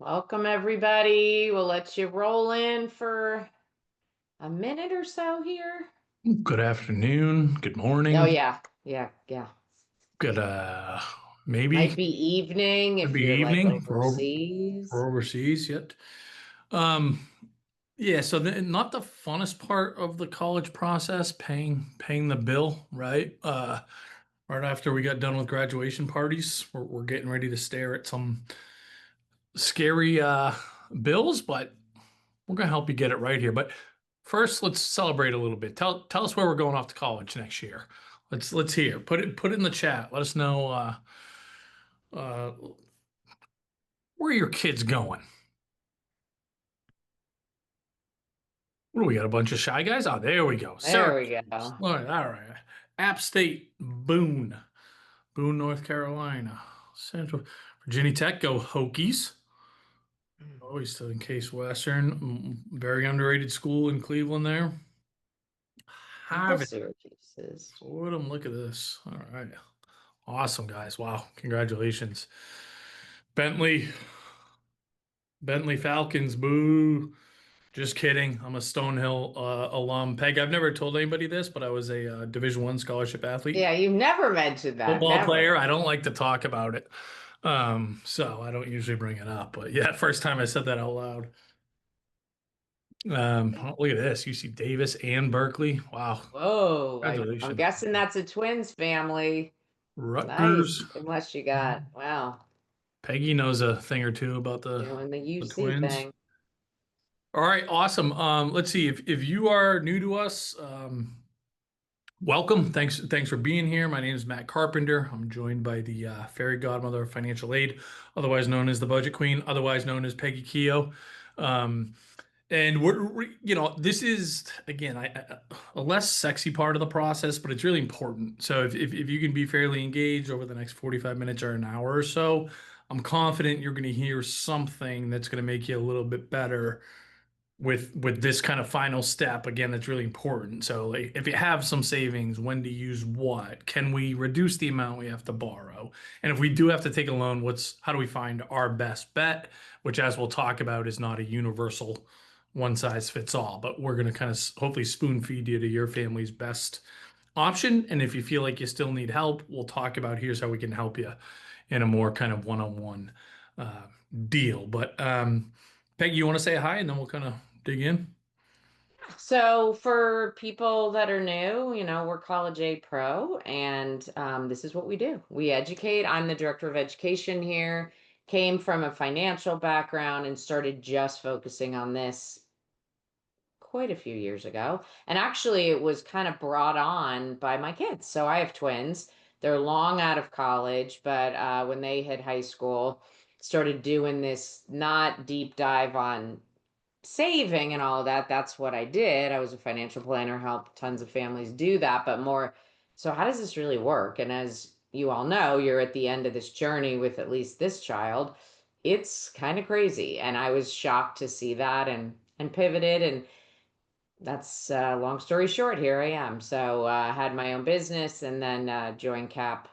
Welcome, everybody. We'll let you roll in for a minute or so here. Good afternoon, good Oh, morning, yeah. Yeah. Yeah. good maybe Might be evening could if be you're like evening for overseas. overseas yet. Um yeah, so not the funnest part of the college process, paying the bill, right? Right after we got done with graduation parties, we're getting ready to stare at some scary bills, but we're gonna help you get it right here. But first, let's celebrate a little bit. Tell us where we're going off to college next year. Let's hear. Put it in the chat. Let us know uh, where are your kids going. What do we got? A bunch of shy guys? Oh, there we go. There Syracuse. we go. All right. App State, Boone, North Carolina. Central Virginia Tech, go Hokies. Always still in Case Western. Very underrated school in Cleveland there. Couple Harvard. Syracuse's. Fordham, look at this. All right. Awesome, guys. Wow. Congratulations. Bentley, Bentley Falcons, boo. Just kidding. I'm a Stonehill alum. Peg, I've never told anybody this, but I was a Division One scholarship athlete, Yeah, you've never mentioned that. football Never. player. I don't like to talk about it, so I don't usually bring it up. But yeah, first time I said that out loud. Oh, look at this. You see Davis and Berkeley. Wow. Whoa. I'm Congratulations. guessing that's a twins family. Rutgers. Nice. Unless you got, wow, Peggy knows a thing or two about doing the the UC twins. thing. All right, awesome. Let's see if you are new to us, welcome. Thanks for being here. My name is Matt Carpenter. I'm joined by the fairy godmother of financial aid, otherwise known as the Budget Queen, otherwise known as Peggy Keough. Um, and this is again a less sexy part of the process, but it's really important. So if you can be fairly engaged over the next 45 minutes or an hour or so, I'm confident you're going to hear something that's going to make you a little bit better with this kind of final step. Again, that's really important. So like, if you have some savings, when to use what? Can we reduce the amount we have to borrow? And if we do have to take a loan, how do we find our best bet? Which, as we'll talk about, is not a universal one size fits all, but we're going to kind of hopefully spoon feed you to your family's best option. And if you feel like you still need help, we'll talk about here's how we can help you in a more kind of one-on-one uh, deal. But Peggy, you want to say hi, and then we'll kind of dig in. So for people that are new, we're College Aid Pro, and this is what we do. We educate. I'm the director of education here. Came from a financial background and started just focusing on this quite a few years ago. And actually, it was kind of brought on by my kids. So I have twins. They're long out of college, but when they hit high school, started doing this not deep dive on saving and all of that. That's what I did. I was a financial planner, helped tons of families do that, but more so how does this really work? And as you all know, you're at the end of this journey with at least this child. It's kind of crazy. And I was shocked to see that and pivoted, and that's long story short, here I am. So I had my own business and then joined CAP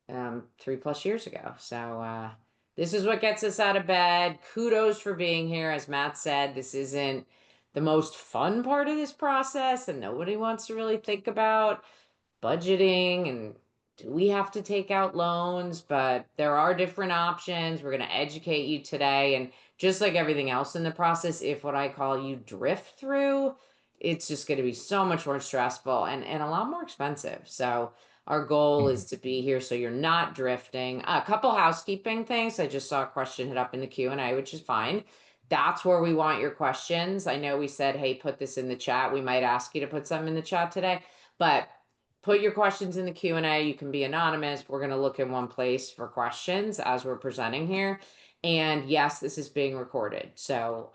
3+ years ago. So this is what gets us out of bed. Kudos for being here. As Matt said, this isn't the most fun part of this process, and nobody wants to really think about budgeting and do we have to take out loans, but there are different options. We're going to educate you today. And just like everything else in the process, if what I call you drift through, it's just going to be so much more stressful and a lot more expensive. So our goal is to be here so you're not drifting. A couple housekeeping things. I just saw a question hit up in the Q&A, which is fine. That's where we want your questions. I know we said, hey, put this in the chat. We might ask you to put some in the chat today, but put your questions in the Q&A. You can be anonymous. We're going to look in one place for questions as we're presenting here. And yes, this is being recorded. So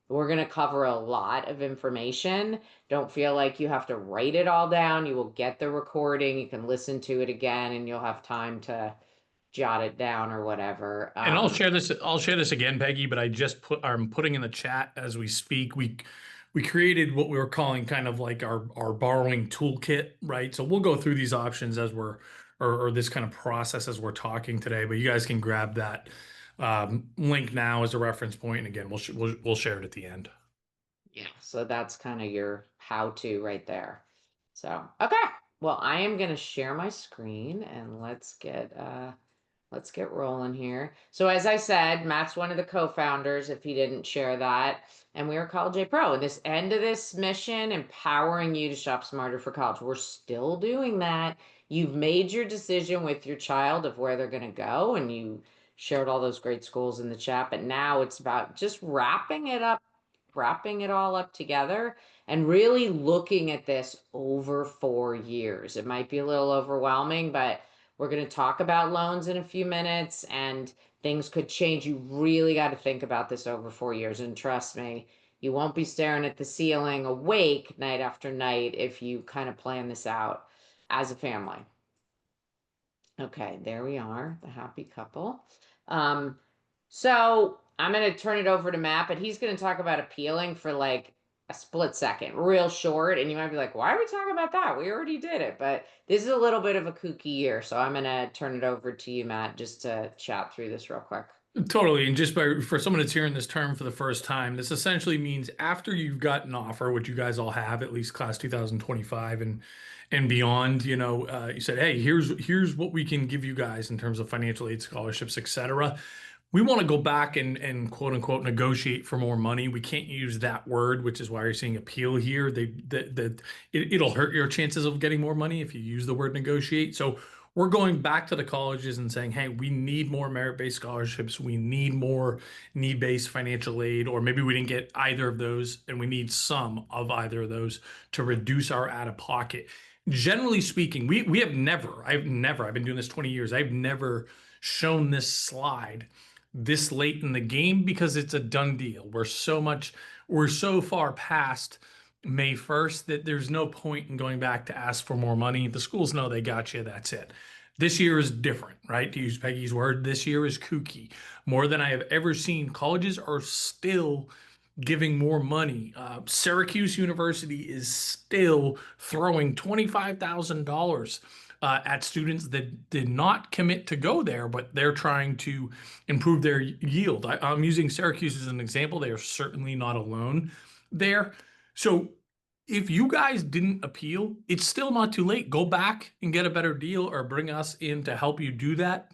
we're going to cover a lot of information. Don't feel like you have to write it all down. You will get the recording. You can listen to it again and you'll have time to jot it down or whatever. And I'll share this. I'll share this again, Peggy. But I'm putting in the chat as we speak. We created what we were calling kind of like our borrowing toolkit, right? So we'll go through these options as we're or this kind of process as we're talking today. But you guys can grab that Link now as a reference point, and again, we'll share it at the end. Yeah. So that's kind of your how-to right there. So, okay. Well, I am going to share my screen and let's get rolling here. So as I said, Matt's one of the co-founders, if he didn't share that. And we are College A Pro. And this end of this mission, empowering you to shop smarter for college. We're still doing that. You've made your decision with your child of where they're going to go, and you shared all those great schools in the chat. But now it's about just wrapping it all up together and really looking at this over 4 years. It might be a little overwhelming, but we're going to talk about loans in a few minutes and things could change. You really got to think about this over 4 years. And trust me, you won't be staring at the ceiling awake night after night if you kind of plan this out as a family. Okay, there we are, the happy couple. Um, so I'm going to turn it over to Matt, but he's going to talk about appealing for like a split second, real short. And you might be like, why are we talking about that? We already did it. But this is a little bit of a kooky year. So I'm going to turn it over to you, Matt, just to chat through this real quick. Totally. And for someone that's hearing this term for the first time, this essentially means after you've got an offer, which you guys all have, at least class 2025 and beyond, you said, hey, here's what we can give you guys in terms of financial aid scholarships, etc. We want to go back and quote unquote negotiate for more money. We can't use that word, which is why you're seeing appeal here. It'll hurt your chances of getting more money if you use the word negotiate. So we're going back to the colleges and saying, hey, we need more merit-based scholarships. We need more need-based financial aid, or maybe we didn't get either of those and we need some of either of those to reduce our out-of-pocket. Generally speaking, I've been doing this 20 years. I've never shown this slide this late in the game because it's a done deal. We're so far past May 1st that there's no point in going back to ask for more money. The schools know they got you. That's it. This year is different, right? To use Peggy's word, this year is kooky. More than I have ever seen. Colleges are still giving more money. Syracuse University is still throwing $25,000 at students that did not commit to go there, but they're trying to improve their yield. I'm using Syracuse as an example. They are certainly not alone there. So if you guys didn't appeal, it's still not too late. Go back and get a better deal or bring us in to help you do that.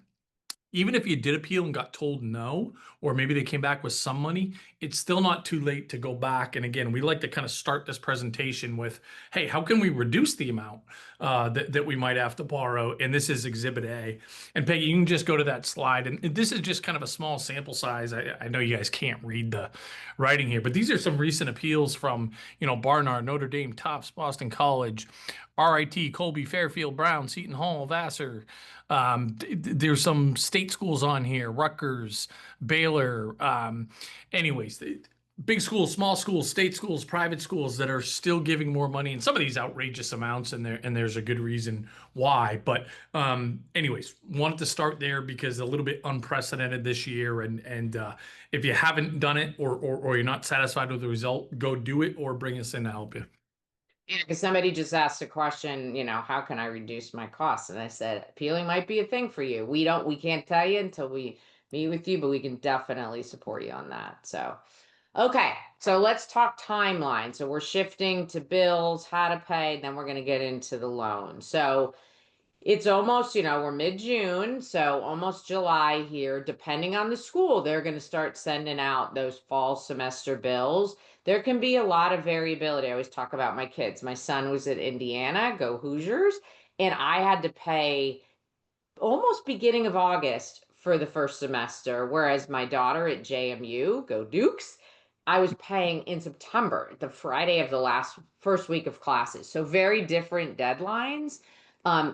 Even if you did appeal and got told no, or maybe they came back with some money, it's still not too late to go back. And again, we like to kind of start this presentation with, hey, how can we reduce the amount that we might have to borrow? And this is Exhibit A. And Peggy, you can just go to that slide. And this is just kind of a small sample size. I know you guys can't read the writing here, but these are some recent appeals from, Barnard, Notre Dame, Tufts, Boston College, RIT, Colby, Fairfield, Brown, Seton Hall, Vassar. There's some state schools on here, Rutgers, Baylor. Anyways, big schools, small schools, state schools, private schools that are still giving more money, and some of these outrageous amounts, and there's a good reason why. But anyways, wanted to start there because a little bit unprecedented this year, and if you haven't done it or you're not satisfied with the result, go do it or bring us in to help you. Yeah, because somebody just asked a question, how can I reduce my costs? And I said, appealing might be a thing for you. We can't tell you until we meet with you, but we can definitely support you on that. So, okay. So let's talk timeline. So we're shifting to bills, how to pay, then we're going to get into the loan. So it's almost, we're mid-June, so almost July here. Depending on the school, they're going to start sending out those fall semester bills. There can be a lot of variability. I always talk about my kids. My son was at Indiana, go Hoosiers, and I had to pay almost beginning of August for the first semester, whereas my daughter at JMU, go Dukes, I was paying in September, the Friday of the first week of classes. So very different deadlines.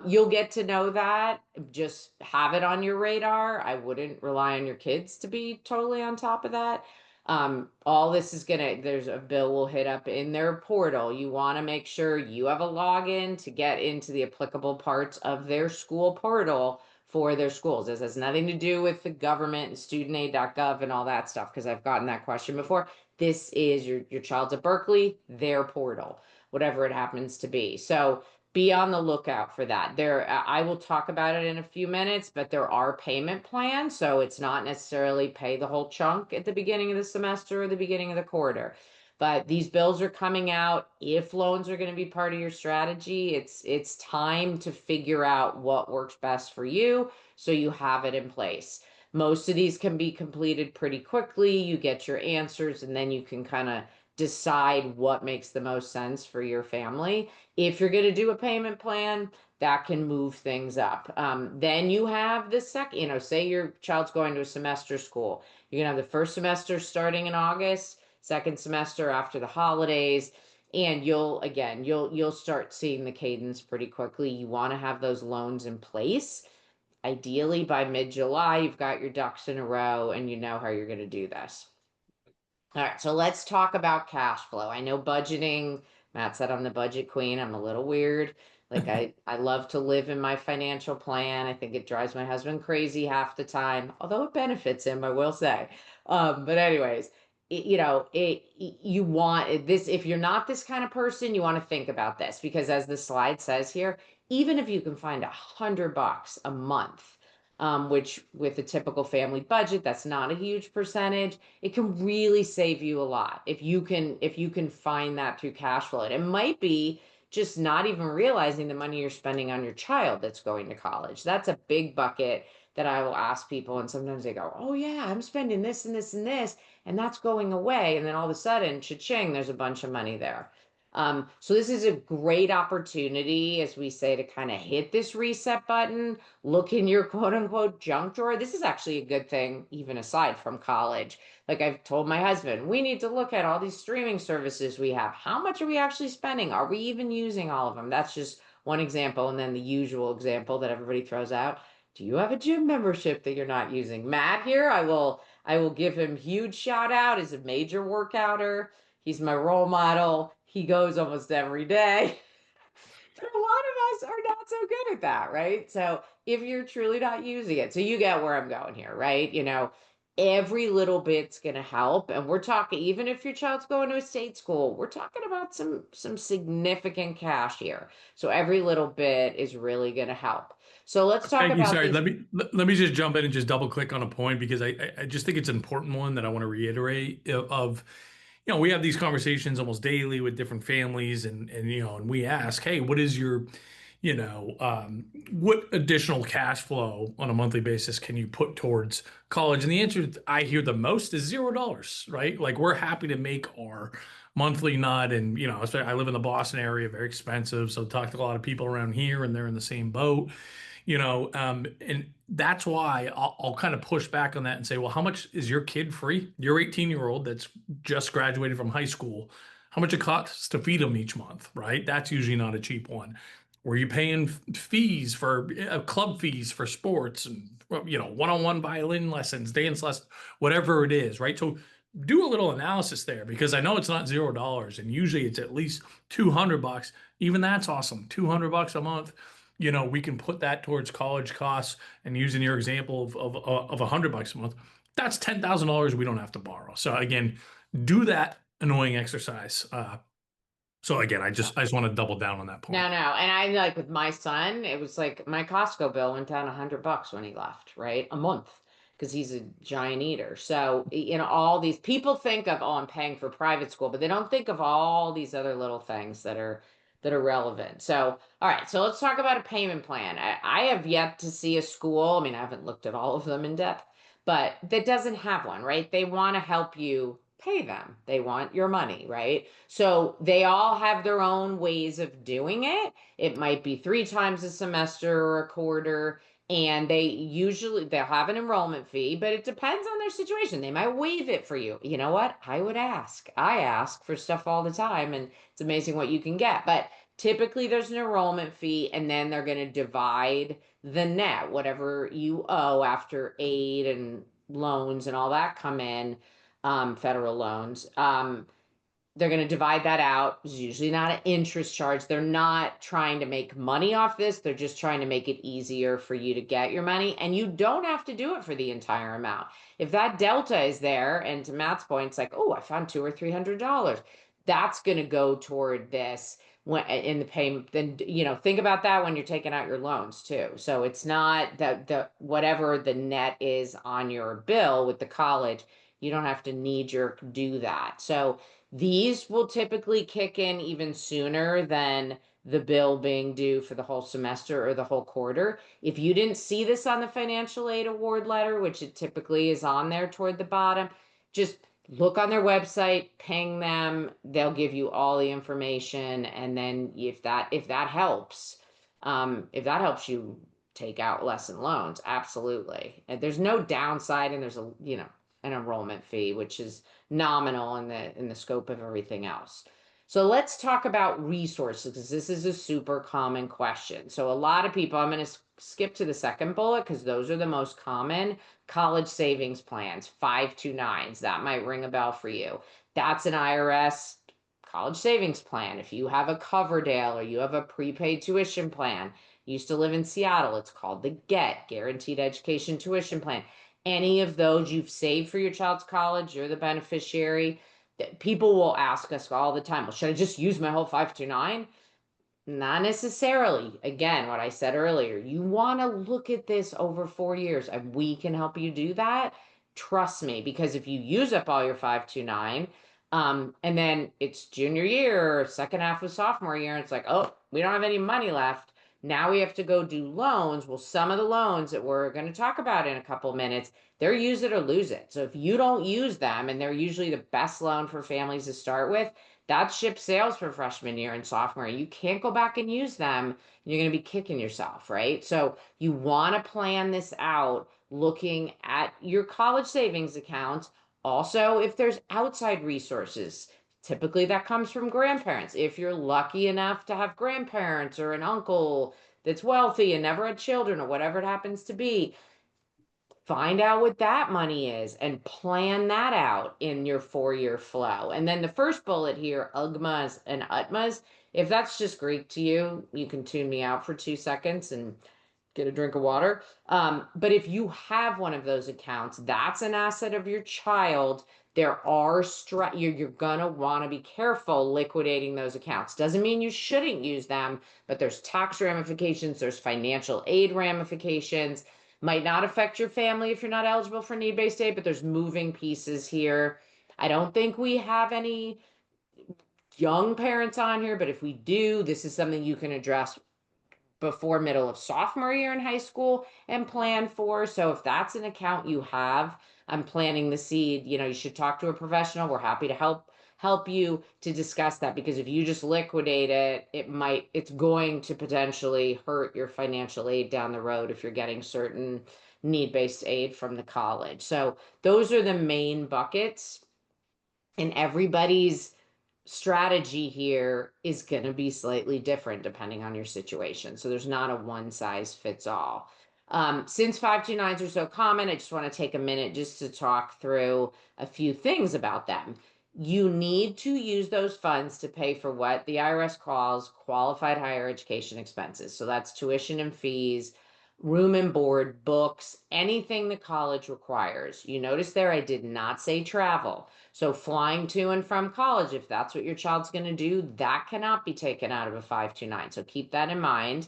You'll get to know that. Just have it on your radar. I wouldn't rely on your kids to be totally on top of that. All this is there's a bill will hit up in their portal. You want to make sure you have a login to get into the applicable parts of their school portal for their schools. This has nothing to do with the government and studentaid.gov and all that stuff, because I've gotten that question before. This is your child's at Berkeley, their portal, whatever it happens to be. So be on the lookout for that. I will talk about it in a few minutes, but there are payment plans. So it's not necessarily pay the whole chunk at the beginning of the semester or the beginning of the quarter. But these bills are coming out. If loans are going to be part of your strategy, it's time to figure out what works best for you so you have it in place. Most of these can be completed pretty quickly. You get your answers, and then you can kind of decide what makes the most sense for your family. If you're going to do a payment plan, that can move things up. Then you have the second, say your child's going to a semester school. You're going to have the first semester starting in August, second semester after the holidays. And you'll start seeing the cadence pretty quickly. You want to have those loans in place. Ideally, by mid-July, you've got your ducks in a row and you know how you're going to do this. All right, so let's talk about cash flow. I know budgeting, Matt said I'm the budget queen. I'm a little weird. Like I love to live in my financial plan. I think it drives my husband crazy half the time, although it benefits him, I will say. But anyways, you want this, if you're not this kind of person, you want to think about this because as the slide says here, even if you can find $100 a month, which with a typical family budget, that's not a huge percentage, it can really save you a lot if you can find that through cash flow. And it might be just not even realizing the money you're spending on your child that's going to college. That's a big bucket that I will ask people, and sometimes they go, oh yeah, I'm spending this and this and this, and that's going away, and then all of a sudden, cha-ching, there's a bunch of money there. So this is a great opportunity, as we say, to kind of hit this reset button, look in your quote unquote junk drawer. This is actually a good thing, even aside from college. Like I've told my husband, we need to look at all these streaming services we have. How much are we actually spending? Are we even using all of them? That's just one example. And then the usual example that everybody throws out. Do you have a gym membership that you're not using? Matt here, I will give him huge shout out as a major workouter. He's my role model. He goes almost every day. But a lot of us are not so good at that, right? So if you're truly not using it, so you get where I'm going here, right? Every little bit's gonna help. And we're talking, even if your child's going to a state school, we're talking about some significant cash here. So every little bit is really gonna help. So let's talk Peggy, about sorry, these. let me just jump in and just double click on a point because I just think it's an important one that I want to reiterate of we have these conversations almost daily with different families and we ask, hey, what is your what additional cash flow on a monthly basis can you put towards college? And the answer I hear the most is $0, right? Like we're happy to make our monthly nut and I live in the Boston area, very expensive. So talk to a lot of people around here and they're in the same boat. And that's why I'll kind of push back on that and say, well, how much is your kid free? Your 18-year-old that's just graduated from high school, how much it costs to feed them each month, right? That's usually not a cheap one. Were you paying fees for club fees for sports and one-on-one violin lessons, dance lessons, whatever it is, right? So do a little analysis there because I know it's not $0 and usually it's at least $200. Even that's awesome. $200 a month, we can put that towards college costs and using your example of $100 a month, that's $10,000 we don't have to borrow. So again, do that annoying exercise. So again, I just want to double down on that No, point. no. And I like with my son, it was like my Costco bill went down $100 when he left, right? A month because he's a giant eater. So, all these people think of, oh, I'm paying for private school, but they don't think of all these other little things that are relevant. So, all right, so let's talk about a payment plan. I have yet to see a school, I mean, I haven't looked at all of them in depth, but that doesn't have one, right? They want to help you pay them. They want your money, right? So they all have their own ways of doing it. It might be 3 times a semester or a quarter, and they'll have an enrollment fee, but it depends on their situation. They might waive it for you. You know what? I would ask. I ask for stuff all the time, and it's amazing what you can get. But typically there's an enrollment fee, and then they're going to divide the net, whatever you owe after aid and loans and all that come in, federal loans. They're going to divide that out. It's usually not an interest charge. They're not trying to make money off this. They're just trying to make it easier for you to get your money. And you don't have to do it for the entire amount. If that delta is there, and to Matt's point, it's like, oh, I found $200 or $300. That's going to go toward this. when in the payment, then think about that when you're taking out your loans too. So it's not the whatever the net is on your bill with the college, you don't have to knee jerk do that. So these will typically kick in even sooner than the bill being due for the whole semester or the whole quarter. If you didn't see this on the financial aid award letter, which it typically is on there toward the bottom, just look on their website, ping them, they'll give you all the information. And then if that helps, if that helps you take out lesson loans, absolutely. And there's no downside, and there's an enrollment fee, which is nominal in the scope of everything else. So let's talk about resources, because this is a super common question. So a lot of people, I'm going to skip to the second bullet because those are the most common. College savings plans, 529s. That might ring a bell for you. That's an IRS college savings plan. If you have a Coverdale or you have a prepaid tuition plan, used to live in Seattle, it's called the GET, Guaranteed Education Tuition Plan. Any of those you've saved for your child's college, you're the beneficiary. People will ask us all the time, well, should I just use my whole 529? Not necessarily. Again, what I said earlier, you want to look at this over 4 years, and we can help you do that. Trust me, because if you use up all your 529, and then it's junior year or second half of sophomore year, and it's like, oh, we don't have any money left. Now we have to go do loans. Well, some of the loans that we're going to talk about in a couple minutes, they're use it or lose it. So if you don't use them, and they're usually the best loan for families to start with, that ship sails for freshman year and sophomore. You can't go back and use them. You're going to be kicking yourself, right? So you want to plan this out looking at your college savings accounts. Also, if there's outside resources, typically that comes from grandparents. If you're lucky enough to have grandparents or an uncle that's wealthy and never had children or whatever it happens to be, find out what that money is and plan that out in your 4 year flow. And then the first bullet here, UGMAs and UTMAs, if that's just Greek to you, you can tune me out for 2 seconds and get a drink of water. But if you have one of those accounts, that's an asset of your child. There are you're gonna want to be careful liquidating those accounts. Doesn't mean you shouldn't use them, but there's tax ramifications, there's financial aid ramifications. Might not affect your family if you're not eligible for need-based aid, but there's moving pieces here. I don't think we have any young parents on here, but if we do, this is something you can address before middle of sophomore year in high school and plan for. So if that's an account you have, I'm planting the seed, you should talk to a professional. We're happy to help you to discuss that, because if you just liquidate it, it's going to potentially hurt your financial aid down the road if you're getting certain need-based aid from the college. So those are the main buckets, and everybody's strategy here is going to be slightly different depending on your situation. So there's not a one size fits all. Since 529s are so common, I just want to take a minute just to talk through a few things about them. You need to use those funds to pay for what the IRS calls qualified higher education expenses. So that's tuition and fees, room and board, books, anything the college requires. You notice there I did not say travel. So flying to and from college, if that's what your child's going to do, that cannot be taken out of a 529. So keep that in mind.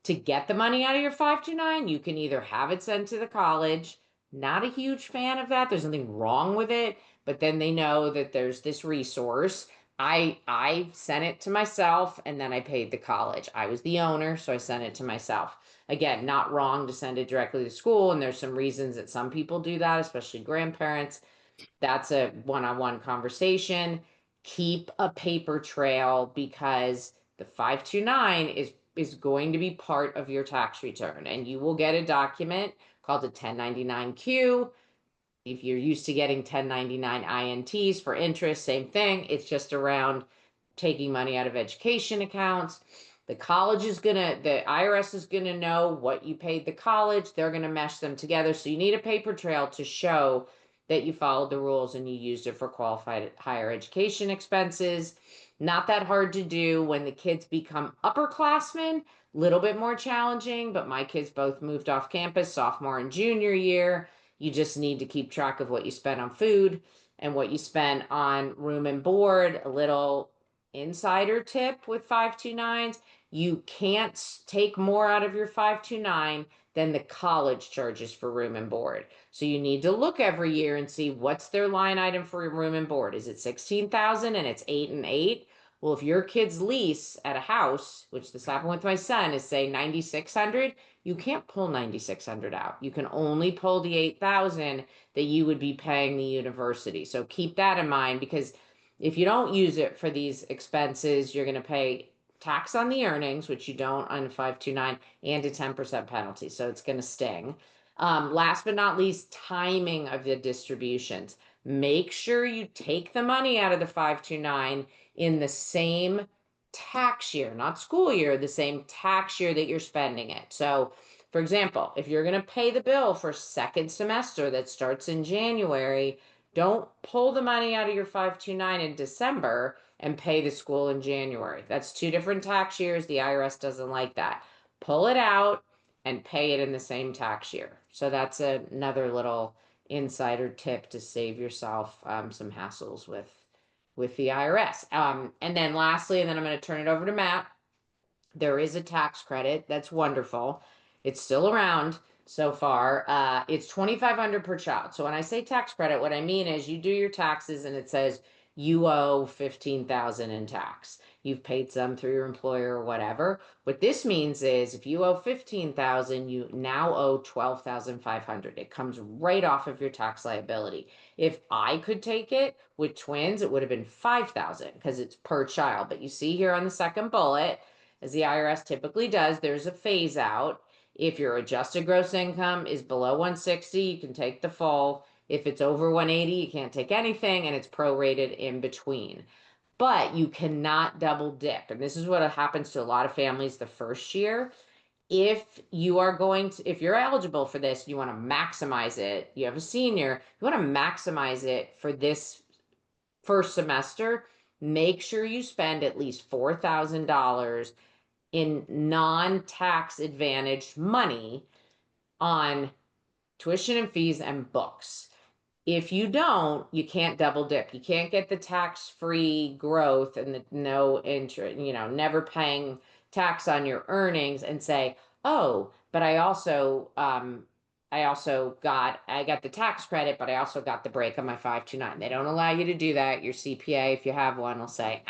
To get the money out of your 529, you can either have it sent to the college. Not a huge fan of that. There's nothing wrong with it, but then they know that there's this resource. I sent it to myself, and then I paid the college. I was the owner, so I sent it to myself. Again, not wrong to send it directly to school, and there's some reasons that some people do that, especially grandparents. That's a one-on-one conversation. Keep a paper trail, because the 529 is going to be part of your tax return, and you will get a document called a 1099-Q. If you're used to getting 1099 INTs for interest, same thing. It's just around taking money out of education accounts. The IRS is gonna know what you paid the college. They're gonna mesh them together. So you need a paper trail to show that you followed the rules and you used it for qualified higher education expenses. Not that hard to do. When the kids become upperclassmen, a little bit more challenging, but my kids both moved off campus sophomore and junior year. You just need to keep track of what you spent on food and what you spent on room and board, a little insider tip with 529s, you can't take more out of your 529 than the college charges for room and board. So you need to look every year and see what's their line item for room and board. Is it 16,000 and it's 8 and 8? Well, if your kid's lease at a house, which this happened with my son, is say 9,600, you can't pull 9,600 out. You can only pull the 8,000 that you would be paying the university. So keep that in mind, because if you don't use it for these expenses, you're going to pay tax on the earnings, which you don't on 529, and a 10% penalty. So it's going to sting. Last but not least, timing of the distributions. Make sure you take the money out of the 529 in the same tax year, not school year, the same tax year that you're spending it. So, for example, if you're going to pay the bill for second semester that starts in January, don't pull the money out of your 529 in December and pay the school in January. That's two different tax years. The IRS doesn't like that. Pull it out and pay it in the same tax year. So that's another little insider tip to save yourself some hassles with the IRS. And then lastly, and then I'm going to turn it over to Matt. There is a tax credit. That's wonderful. It's still around so far. It's 2,500 per child. So when I say tax credit, what I mean is you do your taxes and it says you owe 15,000 in tax. You've paid some through your employer or whatever. What this means is if you owe 15,000, you now owe 12,500. It comes right off of your tax liability. If I could take it with twins, it would have been 5,000 because it's per child. But you see here on the second bullet, as the IRS typically does, there's a phase out. If your adjusted gross income is below 160, you can take the full. If it's over 180, you can't take anything, and it's prorated in between. But you cannot double dip. And this is what happens to a lot of families the first year. If you are going to, if you're eligible for this, you want to maximize it, you have a senior, you want to maximize it for this first semester, make sure you spend at least $4,000 in non-tax advantaged money on tuition and fees and books. If you don't, you can't double dip. You can't get the tax-free growth and the no interest, never paying tax on your earnings and say, oh, but I got the tax credit, but I also got the break on my 529. They don't allow you to do that. Your CPA, if you have one, will say,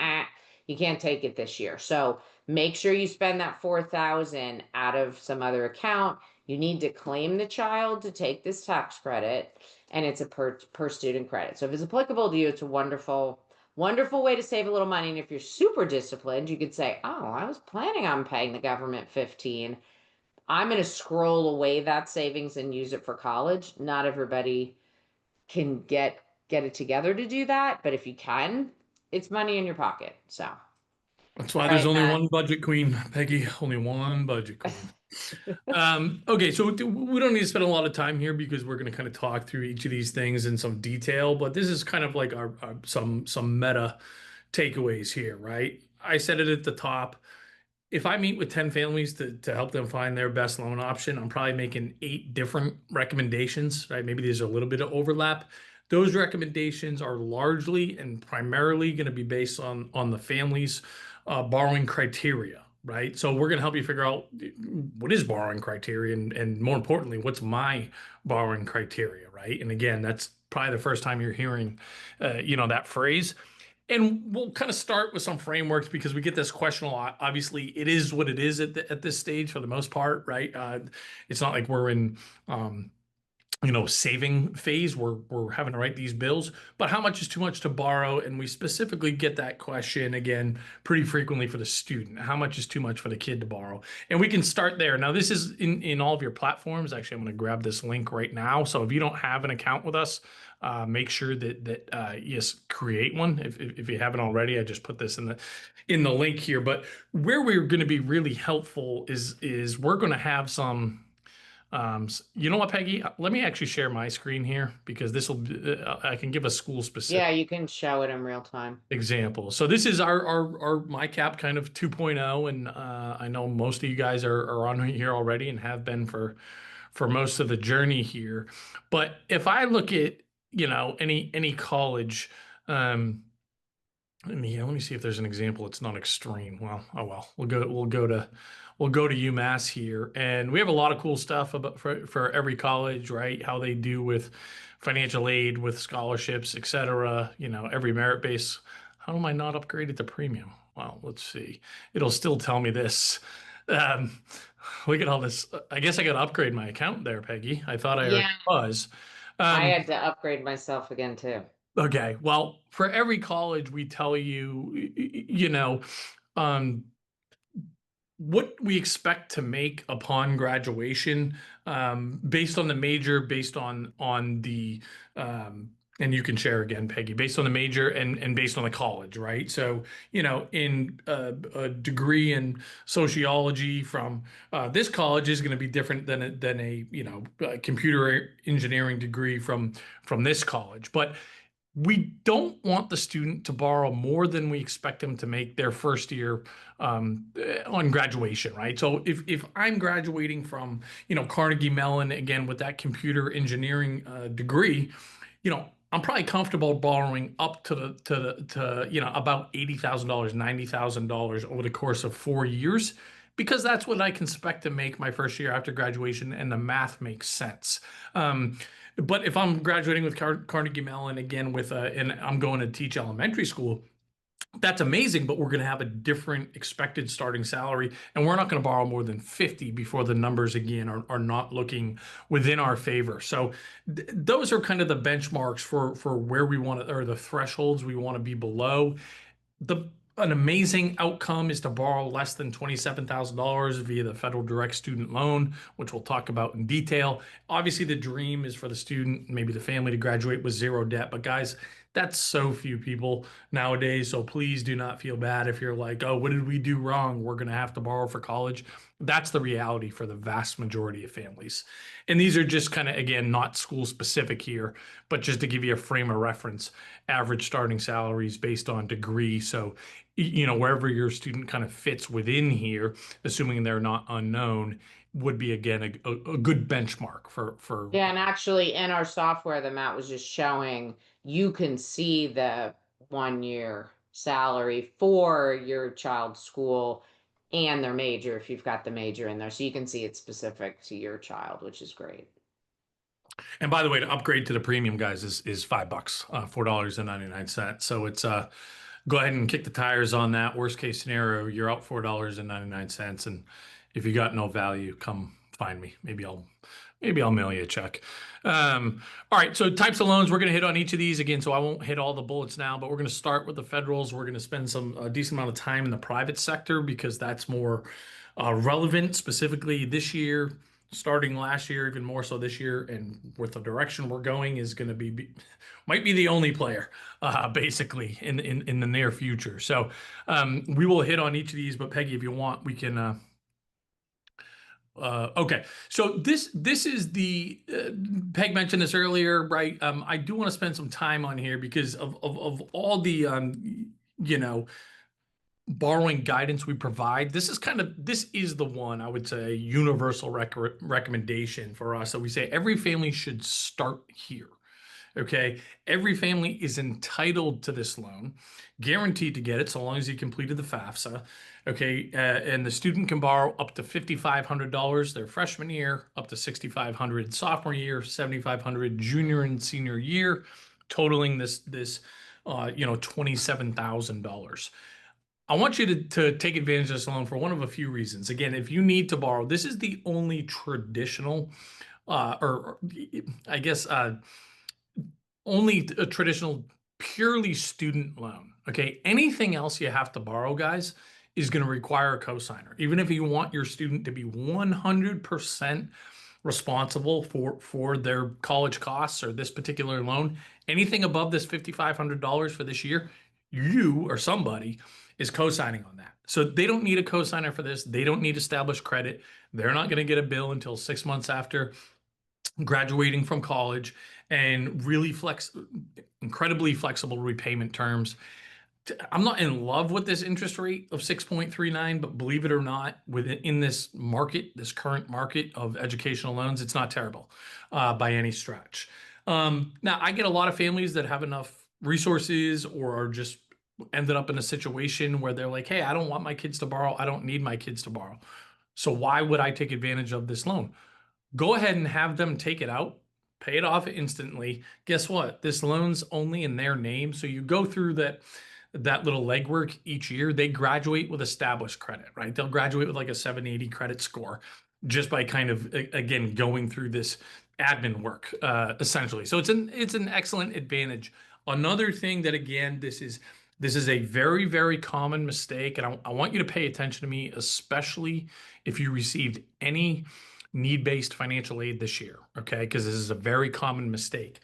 you can't take it this year. So make sure you spend that 4,000 out of some other account. You need to claim the child to take this tax credit, and it's a per student credit. So if it's applicable to you, it's a wonderful way to save a little money. And if you're super disciplined, you could say, oh, I was planning on paying the government 15. I'm going to scroll away that savings and use it for college. Not everybody can get it together to do that, but if you can, it's money in your pocket. So, all That's why there's right, only Matt. one budget queen, Peggy. Only one budget queen. Okay, so we don't need to spend a lot of time here because we're going to kind of talk through each of these things in some detail. But this is kind of like our some meta takeaways here, right? I said it at the top. If I meet with 10 families to help them find their best loan option, I'm probably making 8 different recommendations, right? Maybe there's a little bit of overlap. Those recommendations are largely and primarily going to be based on the family's borrowing criteria, right? So we're going to help you figure out what is borrowing criteria and more importantly, what's my borrowing criteria, right? And again, that's probably the first time you're hearing, that phrase. And we'll kind of start with some frameworks because we get this question a lot. Obviously, it is what it is at this stage for the most part, right? It's not like we're in, saving phase. We're having to write these bills, but how much is too much to borrow? And we specifically get that question again pretty frequently for the student. How much is too much for the kid to borrow? And we can start there. Now, this is in all of your platforms. Actually, I'm going to grab this link right now. So if you don't have an account with us, make sure that yes, create one if you haven't already. I just put this in the link here. But where we're going to be really helpful is we're going to have some. You know what, Peggy? Let me actually share my screen here because this will I can give a school Yeah, specific you can show it in real time. example. So this is our MyCap kind of 2.0, and I know most of you guys are on here already and have been for most of the journey here. But if I look at any college, um, Let me see if there's an example. It's not extreme. Well, oh well. We'll go to UMass here, and we have a lot of cool stuff about for every college, right? How they do with financial aid, with scholarships, etc. Every merit base. How am I not upgraded to premium? Well, let's see. It'll still tell me this. Um, Look at all this. I guess I got to upgrade my account there, Peggy. I thought I already Yeah, was. I Um, had to upgrade myself again too. Okay. Well, for every college, we tell you, um, what we expect to make upon graduation, based on the major, based on the, and you can share again, Peggy, based on the major and based on the college, right? So, in a degree in sociology from this college is going to be different than a computer engineering degree from this college, but we don't want the student to borrow more than we expect them to make their first year on graduation, right? So if I'm graduating from Carnegie Mellon again with that computer engineering degree, I'm probably comfortable borrowing up to about $80,000, $90,000 over the course of 4 years. Because that's what I can expect to make my first year after graduation, and the math makes sense. But if I'm graduating with Carnegie Mellon again and I'm going to teach elementary school, that's amazing, but we're going to have a different expected starting salary, and we're not going to borrow more than 50 before the numbers again are not looking within our favor. So those are kind of the benchmarks for where we want to, or the thresholds we want to be below. the An amazing outcome is to borrow less than $27,000 via the federal direct student loan, which we'll talk about in detail. Obviously, the dream is for the student, maybe the family, to graduate with zero debt. But guys, that's so few people nowadays. So please do not feel bad if you're like, oh, what did we do wrong? We're going to have to borrow for college. That's the reality for the vast majority of families. And these are just kind of, again, not school specific here, but just to give you a frame of reference, average starting salaries based on degree. So, wherever your student kind of fits within here, assuming they're not unknown, would be again a good benchmark for. Yeah, and actually in our software that Matt was just showing, you can see the 1 year salary for your child's school and their major if you've got the major in there. So you can see it's specific to your child, which is great. And by the way, to upgrade to the premium, guys, is $5, $4.99. So it's go ahead and kick the tires on that. Worst case scenario, you're out $4.99. And if you got no value, come find me. Maybe I'll mail you a check. All right. So types of loans, we're going to hit on each of these again. So I won't hit all the bullets now, but we're going to start with the federals. We're going to spend a decent amount of time in the private sector because that's more relevant, specifically this year, starting last year, even more so this year, and with the direction we're going is going to might be the only player, basically in the near future. So we will hit on each of these, but Peggy, if you want, we can. Okay, so this is the Peg mentioned this earlier, right? I do want to spend some time on here because of all the you know borrowing guidance we provide. This is the one I would say universal recommendation for us that we say every family should start here. Okay. Every family is entitled to this loan, guaranteed to get it so long as you completed the FAFSA. Okay. And the student can borrow up to $5,500 their freshman year, up to $6,500 sophomore year, $7,500 junior and senior year, totaling this $27,000. I want you to take advantage of this loan for one of a few reasons. Again, if you need to borrow, this is the only traditional, or I guess, only a traditional purely student loan. Okay. Anything else you have to borrow, guys, is going to require a cosigner. Even if you want your student to be 100% responsible for their college costs or this particular loan, anything above this $5,500 for this year, you or somebody is co-signing on that. So they don't need a cosigner for this. They don't need established credit. They're not going to get a bill until 6 months after graduating from college, and really incredibly flexible repayment terms. I'm not in love with this interest rate of 6.39, but believe it or not, within this market, this current market of educational loans, it's not terrible by any stretch. Now, I get a lot of families that have enough resources or are just ended up in a situation where they're like, hey, I don't want my kids to borrow. I don't need my kids to borrow. So why would I take advantage of this loan? Go ahead and have them take it out, pay it off instantly. Guess what? This loan's only in their name. So you go through that little legwork each year. They graduate with established credit, right? They'll graduate with like a 780 credit score just by kind of again going through this admin work essentially. So it's an excellent advantage. Another thing that again this is a very, very common mistake, and I want you to pay attention to me, especially if you received any need-based financial aid this year, okay? Because this is a very common mistake.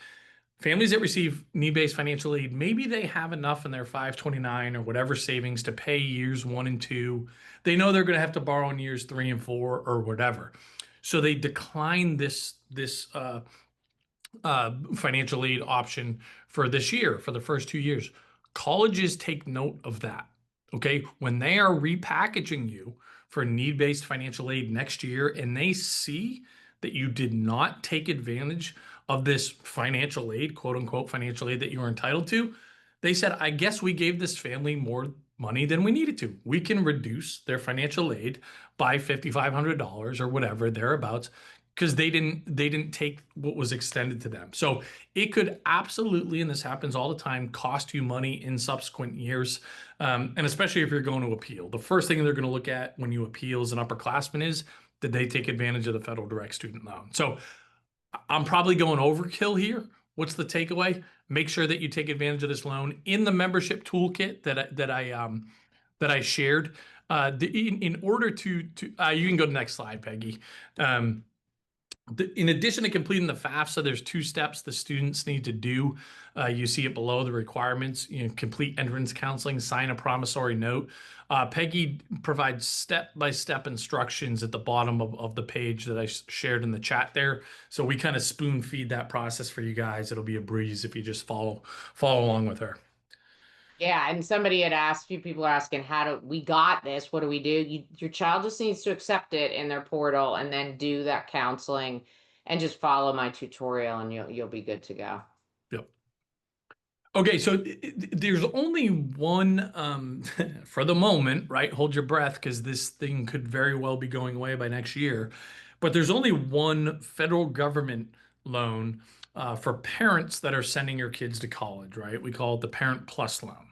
Families that receive need-based financial aid, maybe they have enough in their 529 or whatever savings to pay years 1 and 2. They know they're going to have to borrow in years 3 and 4 or whatever. So they decline this financial aid option for this year, for the first 2 years. Colleges take note of that. Okay. When they are repackaging you for need based financial aid next year and they see that you did not take advantage of this financial aid, quote unquote, financial aid that you were entitled to, they said, I guess we gave this family more money than we needed to. We can reduce their financial aid by $5,500 or whatever, thereabouts, because they didn't take what was extended to them. So it could absolutely, and this happens all the time, cost you money in subsequent years, and especially if you're going to appeal. The first thing they're going to look at when you appeal as an upperclassman is, did they take advantage of the federal direct student loan? So I'm probably going overkill here. What's the takeaway? Make sure that you take advantage of this loan in the membership toolkit that I shared. In order to you can go to the next slide, Peggy. In addition to completing the FAFSA, there's 2 steps the students need to do. You see it below the requirements. Complete entrance counseling, sign a promissory note. Peggy provides step-by-step instructions at the bottom of the page that I shared in the chat there. So we kind of spoon feed that process for you guys. It'll be a breeze if you just follow along with her. Yeah, and somebody had asked, a few people are asking, how do we got this? What do we do? Your child just needs to accept it in their portal and then do that counseling and just follow my tutorial and you'll be good to go. Yep. Okay, so there's only one for the moment, right? Hold your breath because this thing could very well be going away by next year. But there's only one federal government loan for parents that are sending your kids to college, right? We call it the Parent Plus loan,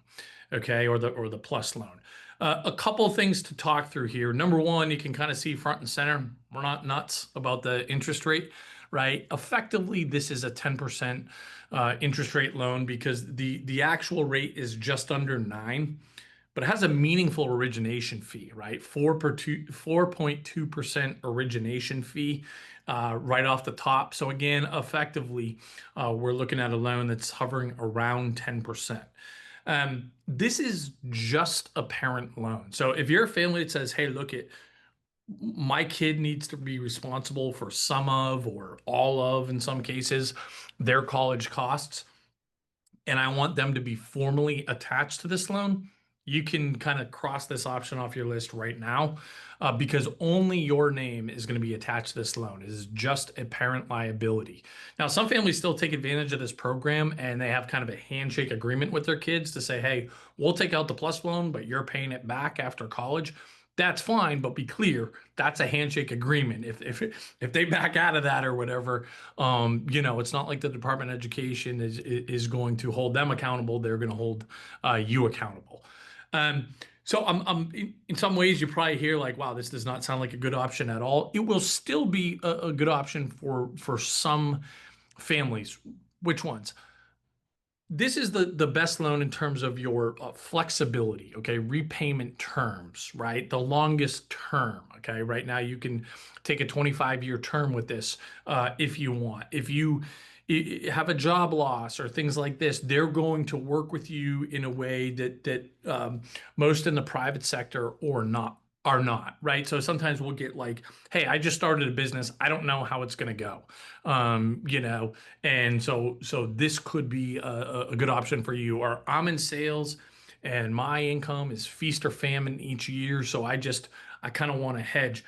okay, or the Plus loan. A couple of things to talk through here. Number one, you can kind of see front and center. We're not nuts about the interest rate, right? Effectively, this is a 10% interest rate loan because the actual rate is just under 9, but it has a meaningful origination fee, right? 4.2% origination fee right off the top. So again, effectively, we're looking at a loan that's hovering around 10%. This is just a parent loan. So if you're a family that says, hey, look, my kid needs to be responsible for some of or all of, in some cases, their college costs, and I want them to be formally attached to this loan, you can kind of cross this option off your list right now because only your name is going to be attached to this loan. It is just a parent liability. Now, some families still take advantage of this program and they have kind of a handshake agreement with their kids to say, hey, we'll take out the plus loan, but you're paying it back after college. That's fine, but be clear, that's a handshake agreement. If they back out of that or whatever, it's not like the Department of Education is going to hold them accountable. They're going to hold you accountable. So in some ways you probably hear like, wow, this does not sound like a good option at all. It will still be a good option for some families. Which ones? This is the best loan in terms of your flexibility, okay? Repayment terms, right? The longest term, okay? Right now you can take a 25-year term with this if you want. If you have a job loss or things like this, they're going to work with you in a way that most in the private sector or not are not, right? So sometimes we'll get like, hey, I just started a business. I don't know how it's going to go. And so this could be a good option for you. Or I'm in sales and my income is feast or famine each year. So I kind of want to hedge.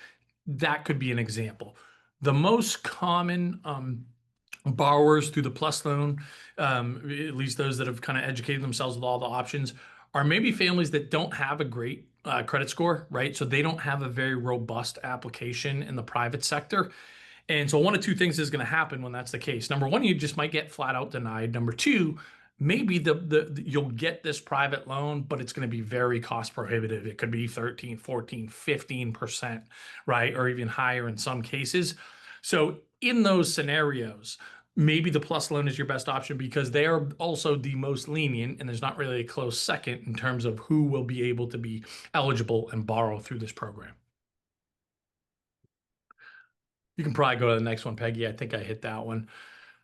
That could be an example. The most common borrowers through the plus loan, at least those that have kind of educated themselves with all the options, are maybe families that don't have a great credit score, right? So they don't have a very robust application in the private sector. And so one of two things is going to happen when that's the case. Number one, you just might get flat out denied. Number two, maybe you'll get this private loan, but it's going to be very cost prohibitive. It could be 13, 14, 15%, right? Or even higher in some cases. So in those scenarios, maybe the plus loan is your best option because they are also the most lenient, and there's not really a close second in terms of who will be able to be eligible and borrow through this program. You can probably go to the next one, Peggy. I think I hit that one.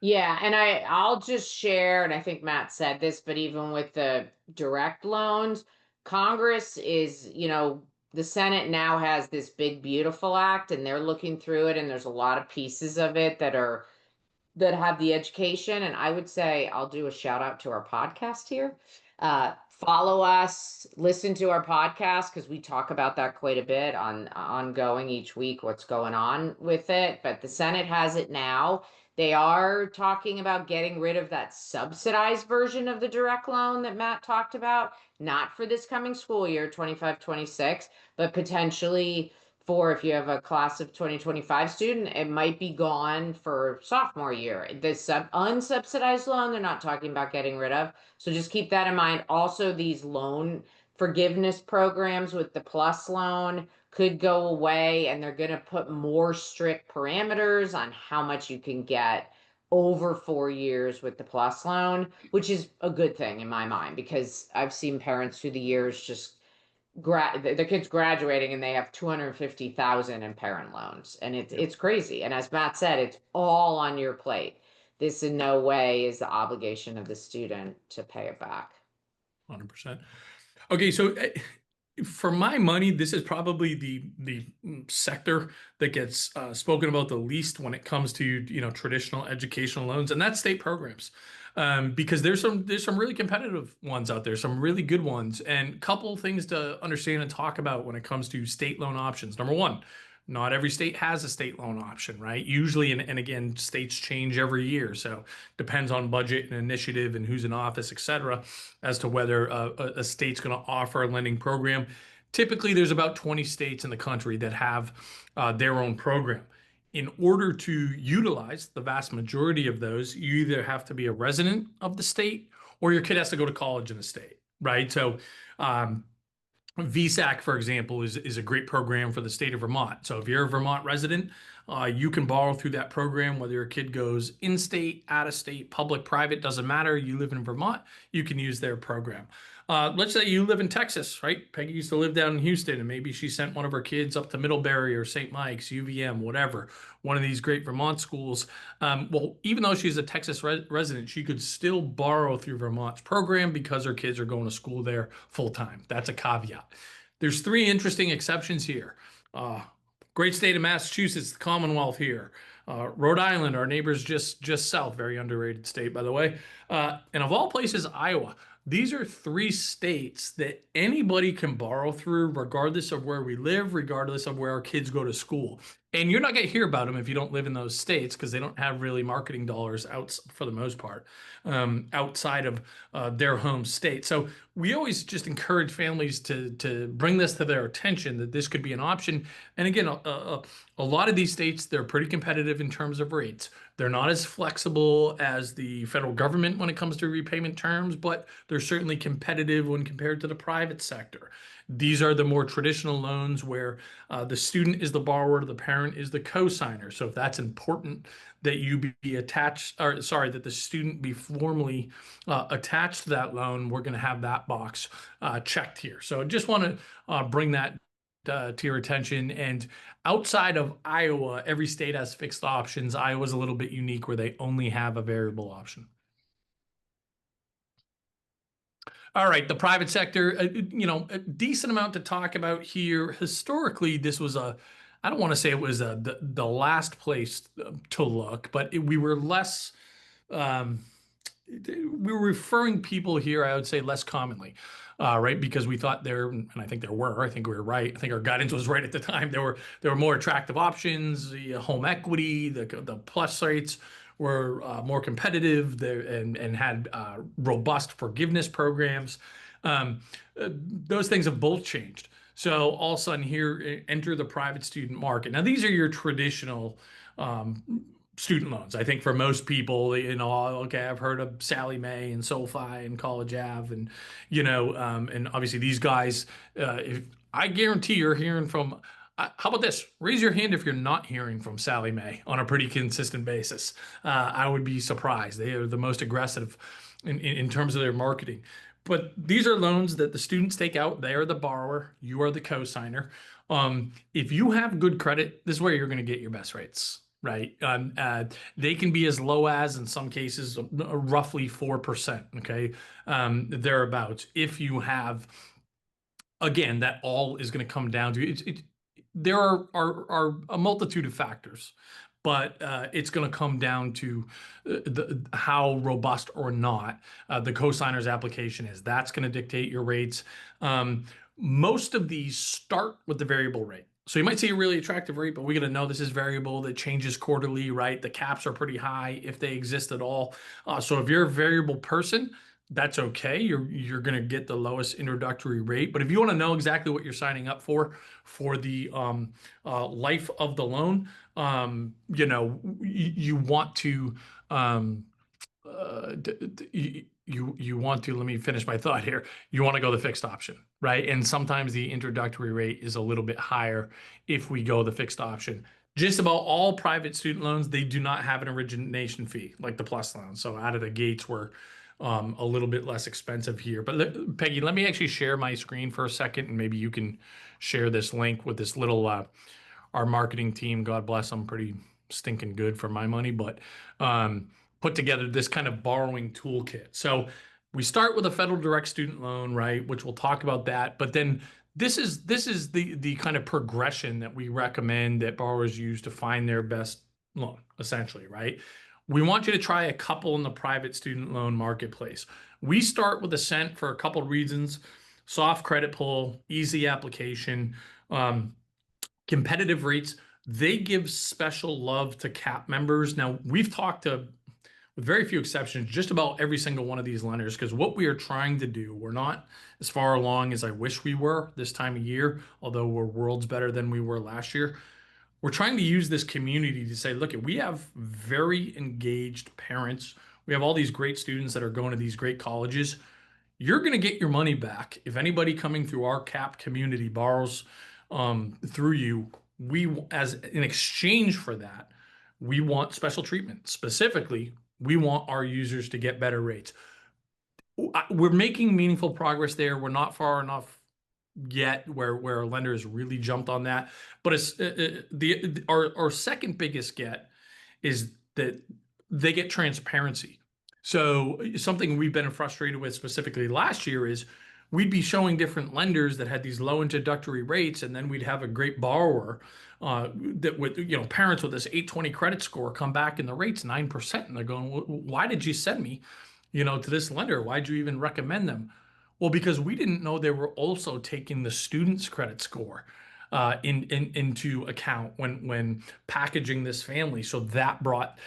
Yeah, and I'll just share, and I think Matt said this, but even with the direct loans, Congress is, the Senate now has this big beautiful act and they're looking through it, and there's a lot of pieces of it that have the education. And I would say I'll do a shout out to our podcast here. Follow us, listen to our podcast because we talk about that quite a bit on ongoing each week, what's going on with it. But the Senate has it now. They are talking about getting rid of that subsidized version of the direct loan that Matt talked about, not for this coming school year, 25-26, but potentially for if you have a class of 2025 student, it might be gone for sophomore year. This unsubsidized loan, they're not talking about getting rid of. So just keep that in mind. Also, these loan forgiveness programs with the plus loan could go away, and they're going to put more strict parameters on how much you can get over 4 years with the plus loan, which is a good thing in my mind because I've seen parents through the years just the kids graduating and they have 250,000 in parent loans, and Yep, it's crazy. And as Matt said, it's all on your plate. This in no way is the obligation of the student to pay it back. 100%. Okay, so for my money, this is probably the sector that gets spoken about the least when it comes to traditional educational loans, and that's state programs, because there's some really competitive ones out there, some really good ones, and couple things to understand and talk about when it comes to state loan options. Number one, not every state has a state loan option, right? Usually, and again, states change every year, so depends on budget and initiative and who's in office, et cetera, as to whether a state's going to offer a lending program. Typically, there's about 20 states in the country that have their own program. In order to utilize the vast majority of those, you either have to be a resident of the state or your kid has to go to college in the state, right? So, VSAC, for example, is a great program for the state of Vermont. So if you're a Vermont resident, you can borrow through that program, whether your kid goes in-state, out-of-state, public, private, doesn't matter. You live in Vermont, you can use their program. Let's say you live in Texas, right? Peggy used to live down in Houston, and maybe she sent one of her kids up to Middlebury or St. Mike's, UVM, whatever, one of these great Vermont schools. Well, even though she's a Texas resident, she could still borrow through Vermont's program because her kids are going to school there full time. That's a caveat. There's three interesting exceptions here. Great state of Massachusetts, the Commonwealth here. Rhode Island, our neighbors just south, very underrated state, by the way. And of all places, Iowa. These are three states that anybody can borrow through, regardless of where we live, regardless of where our kids go to school. And you're not going to hear about them if you don't live in those states because they don't have really marketing dollars out for the most part outside of their home state. So we always just encourage families to bring this to their attention that this could be an option. And again, a lot of these states, they're pretty competitive in terms of rates. They're not as flexible as the federal government when it comes to repayment terms, but they're certainly competitive when compared to the private sector. These are the more traditional loans where the student is the borrower, the parent is the co-signer. So if that's important that you be attached, or sorry, that the student be formally attached to that loan, we're going to have that box checked here. So I just want to bring that to your attention. And outside of Iowa, every state has fixed options. Iowa's a little bit unique where they only have a variable option. All right, the private sector, a decent amount to talk about here. Historically, this was I don't want to say it was the last place to look, but we were less, um, we were referring people here, I would say, less commonly, right? Because we thought and I think there were, I think we were right. I think our guidance was right at the time. There were more attractive options, the home equity, the plus rates were more competitive there and had robust forgiveness programs. Um, those things have both changed. So all of a sudden here, enter the private student market. Now these are your traditional student loans. I think for most people, okay, I've heard of Sally Mae and SoFi and College Ave, and and obviously these guys. If I guarantee you're hearing from. How about this? Raise your hand if you're not hearing from Sally Mae on a pretty consistent basis. I would be surprised. They are the most aggressive in terms of their marketing. But these are loans that the students take out. They are the borrower. You are the co-signer. If you have good credit, this is where you're going to get your best rates, right? They can be as low as, in some cases, roughly 4%. Okay, thereabouts. If you have, again, that all is going to come down to it. There are a multitude of factors, but it's going to come down to how robust or not the cosigner's application is. That's going to dictate your rates. Most of these start with the variable rate. So you might see a really attractive rate, but we got to know this is variable that changes quarterly, right? The caps are pretty high if they exist at all. So if you're a variable person, that's okay. You're going to get the lowest introductory rate. But if you want to know exactly what you're signing up for the life of the loan, you want to you want to let me finish my thought here. You want to go the fixed option, right? And sometimes the introductory rate is a little bit higher if we go the fixed option. Just about all private student loans, they do not have an origination fee like the plus loan. So out of the gates, we're a little bit less expensive here. But Peggy, let me actually share my screen for a second, and maybe you can share this link with this little our marketing team. God bless them, pretty stinking good for my money, but put together this kind of borrowing toolkit. So we start with a federal direct student loan, right? Which we'll talk about that, but then this is the kind of progression that we recommend that borrowers use to find their best loan, essentially, right? We want you to try a couple in the private student loan marketplace. We start with Ascent for a couple of reasons: soft credit pull, easy application, competitive rates. They give special love to CAP members. Now, we've talked to, with very few exceptions, just about every single one of these lenders, because what we are trying to do, we're not as far along as I wish we were this time of year, although we're worlds better than we were last year. We're trying to use this community to say, look, we have very engaged parents. We have all these great students that are going to these great colleges. You're going to get your money back if anybody coming through our CAP community borrows through you. We, as in exchange for that, we want special treatment. Specifically, we want our users to get better rates. We're making meaningful progress there. We're not far enough yet where our lender has really jumped on that. But it's the our second biggest get is that they get transparency. So something we've been frustrated with specifically last year is we'd be showing different lenders that had these low introductory rates, and then we'd have a great borrower that with parents with this 820 credit score come back and the rate's 9%, and they're going, why did you send me, to this lender? Why'd you even recommend them? Well, because we didn't know they were also taking the student's credit score into account when packaging this family. So that brought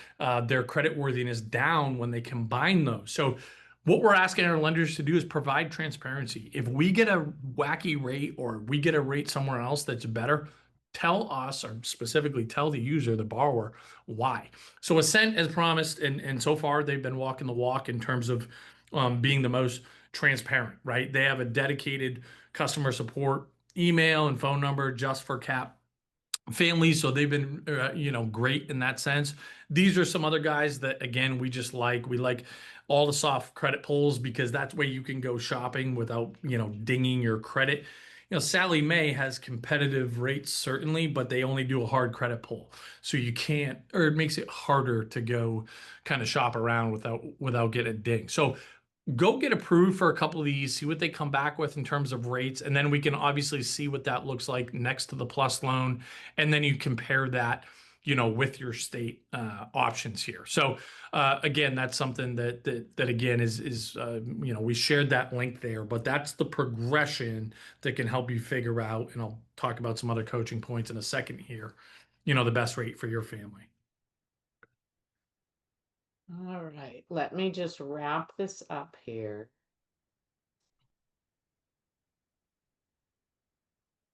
their credit worthiness down when they combine those. So what we're asking our lenders to do is provide transparency. If we get a wacky rate or we get a rate somewhere else that's better, tell us, or specifically tell the user, the borrower, why. So Ascent, as promised, and so far they've been walking the walk in terms of being the most transparent, right? They have a dedicated customer support email and phone number just for CAP families, so they've been great in that sense. These are some other guys that, again, we like all the soft credit pulls because that's where you can go shopping without dinging your credit. Sally Mae has competitive rates certainly, but they only do a hard credit pull, so you can't, or it makes it harder to go kind of shop around without getting dinged. So go get approved for a couple of these, see what they come back with in terms of rates, and then we can obviously see what that looks like next to the plus loan, and then you compare that, with your state options here. So again, that's something that again is we shared that link there, but that's the progression that can help you figure out, and I'll talk about some other coaching points in a second here, the best rate for your family. All right, let me just wrap this up here.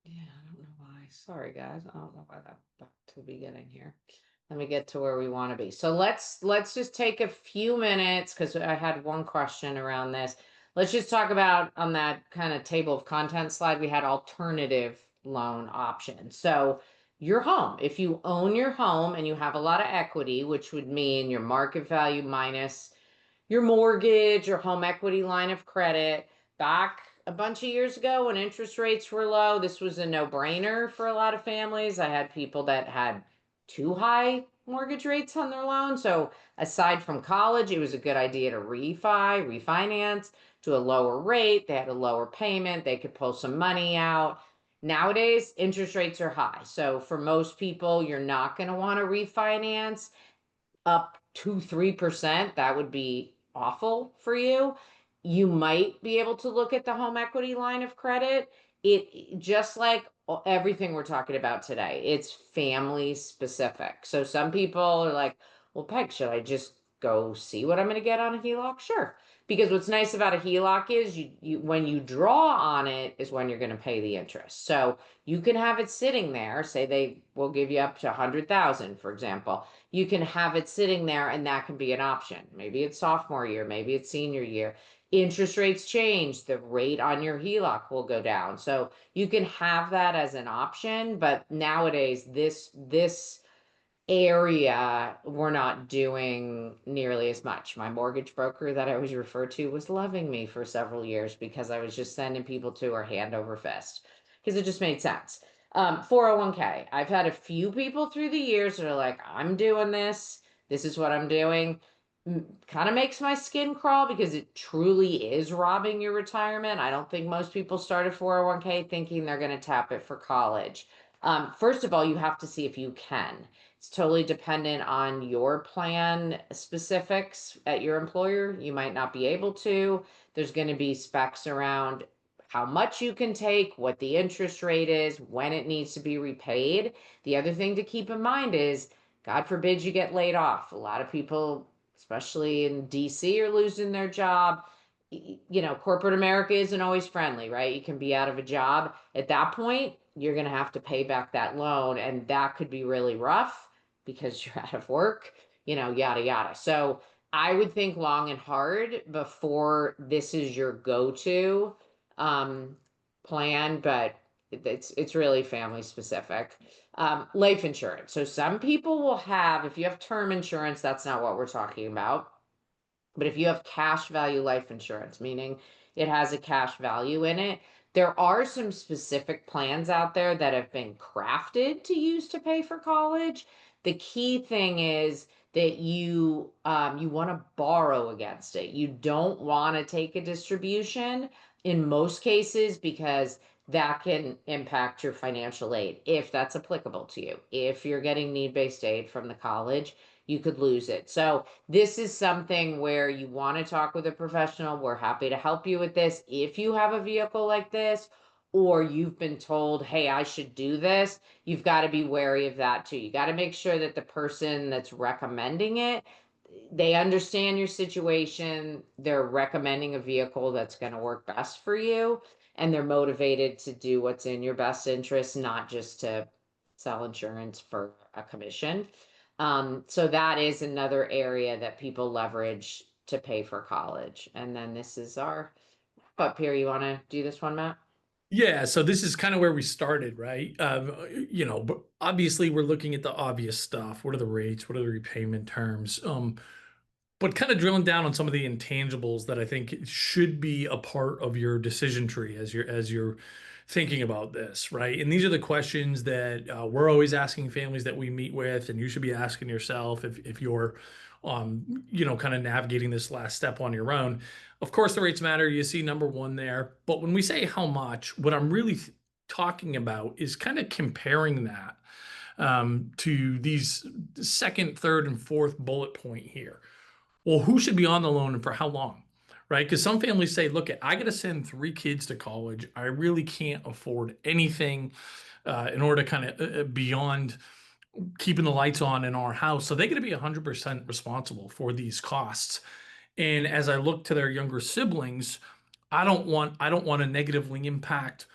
Yeah, I don't know why. Sorry, guys. I don't know why that back to the beginning here. Let me get to where we want to be. So let's just take a few minutes because I had one question around this. Let's just talk about on that kind of table of contents slide, we had alternative loan options. So your home, if you own your home and you have a lot of equity, which would mean your market value minus your mortgage or home equity line of credit. Back a bunch of years ago when interest rates were low, this was a no-brainer for a lot of families. I had people that had too high mortgage rates on their loan. So aside from college, it was a good idea to refinance to a lower rate. They had a lower payment. They could pull some money out. Nowadays, interest rates are high. So for most people, you're not going to want to refinance up 2-3%, that would be awful for you. You might be able to look at the home equity line of credit. It just like everything we're talking about today, it's family specific. So some people are like, well, Peg, should I just go see what I'm going to get on a HELOC? Sure. Because what's nice about a HELOC is you when you draw on it is when you're going to pay the interest. So you can have it sitting there, say they will give you up to 100,000, for example. You can have it sitting there and that can be an option. Maybe it's sophomore year, maybe it's senior year. Interest rates change, the rate on your HELOC will go down. So you can have that as an option, but nowadays this area we're not doing nearly as much. My mortgage broker that I always refer to was loving me for several years because I was just sending people to her hand over fist because it just made sense. 401k. I've had a few people through the years that are like, I'm doing this. This is what I'm doing. Kind of makes my skin crawl because it truly is robbing your retirement. I don't think most people start a 401k thinking they're going to tap it for college. First of all, you have to see if you can. It's totally dependent on your plan specifics at your employer. You might not be able to. There's going to be specs around how much you can take, what the interest rate is, when it needs to be repaid. The other thing to keep in mind is, God forbid you get laid off. A lot of people, especially in DC, are losing their job. You know, corporate America isn't always friendly, right? You can be out of a job. At that point, you're going to have to pay back that loan, and that could be really rough because you're out of work, yada, yada. So I would think long and hard before this is your go-to um, plan, but it's really family specific. Life insurance. So some people will have, if you have term insurance, that's not what we're talking about. But if you have cash value life insurance, meaning it has a cash value in it, there are some specific plans out there that have been crafted to use to pay for college. The key thing is that you want to borrow against it. You don't want to take a distribution in most cases because that can impact your financial aid if that's applicable to you. If you're getting need-based aid from the college, you could lose it. So this is something where you want to talk with a professional. We're happy to help you with this. If you have a vehicle like this, or you've been told, hey, I should do this, you've got to be wary of that too. You got to make sure that the person that's recommending it, they understand your situation. They're recommending a vehicle that's going to work best for you, and they're motivated to do what's in your best interest, not just to sell insurance for a commission. So that is another area that people leverage to pay for college. And then this is our up here. You want to do this one, Matt? Yeah, so this is kind of where we started, right? But obviously we're looking at the obvious stuff. What are the rates? What are the repayment terms? But kind of drilling down on some of the intangibles that I think should be a part of your decision tree as you're thinking about this, right? And these are the questions that we're always asking families that we meet with, and you should be asking yourself if you're, kind of navigating this last step on your own. Of course, the rates matter. You see number one there, but when we say how much, what I'm really talking about is kind of comparing that to these second, third, and fourth bullet point here. Well, who should be on the loan and for how long? Right? Because some families say, look, I got to send three kids to college. I really can't afford anything in order to kind of beyond keeping the lights on in our house. So they got to be 100% responsible for these costs. And as I look to their younger siblings, I don't want to negatively impact